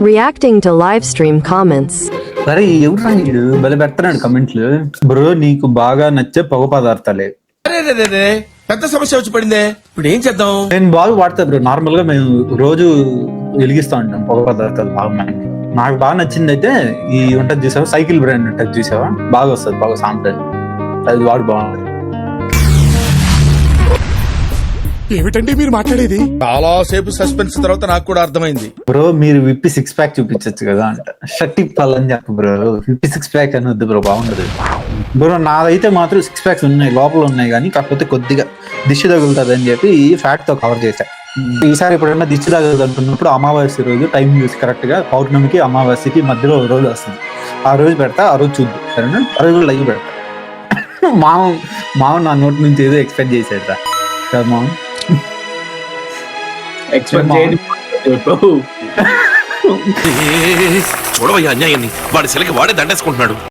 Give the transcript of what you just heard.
Reacting to live stream comments. సరే ఎవరు వీడు భలే పెడతాడు కమెంట్లు. బ్రో నీకు బాగా నచ్చే పొగ పదార్థాలే. పెద్ద సమస్య వచ్చి పడిందే, ఇప్పుడు ఏం చేద్దాం? నేను బాగా వాడతా బ్రో. నార్మల్ గా మేము రోజు వెలిగిస్తా ఉంటాం పొగ పదార్థాలు బాగా. నాకు బాగా నచ్చింది అయితే ఈ ఉంటది చూసావా, సైకిల్ బ్రాండ్ ఉంటది చూసావా, బాగా వస్తుంది, బాగా సాంప్రదాయం, అది వాడు బాగుంటుంది. ఏమిటండి మీరు మాట్లాడేది? చాలా సేపు సస్పెన్స్ తర్వాత నాకు కూడా అర్థమైంది. బ్రో మీరు విప్పి 6 ప్యాక్ చూపించచ్చు కదా అంట. షర్ట్ ఇప్పాలని చెప్పు బ్రో, విప్పి 6 ప్యాక్ అని వద్దు బ్రో, బాగుండదు బ్రో. నాదైతే మాత్రం 6 ప్యాక్స్ ఉన్నాయి, లోపల ఉన్నాయి కానీ కాకపోతే కొద్దిగా దిష్టి తగులుతుంది అని చెప్పి ఫ్యాట్ తో కవర్ చేశా. ఈసారి ఎప్పుడైనా దిష్టి తగలదు అనుకున్నప్పుడు అమావాస్య రోజు టైం చూసి కరెక్ట్ గా పౌర్ణమికి అమావాస్యకి మధ్యలో రోజు వస్తుంది, ఆ రోజు పెడతా, ఆ రోజు చూద్దు సరేనా, ఆ రోజు లైవ్ పెడతా. మామ నా నోటి నుంచి ఏదో ఎక్స్పెక్ట్ చేసేట కదా మామ. చూడవయ్యా అన్యాయాన్ని, వాడి శిలకి వాడే దండేసుకుంటున్నాడు.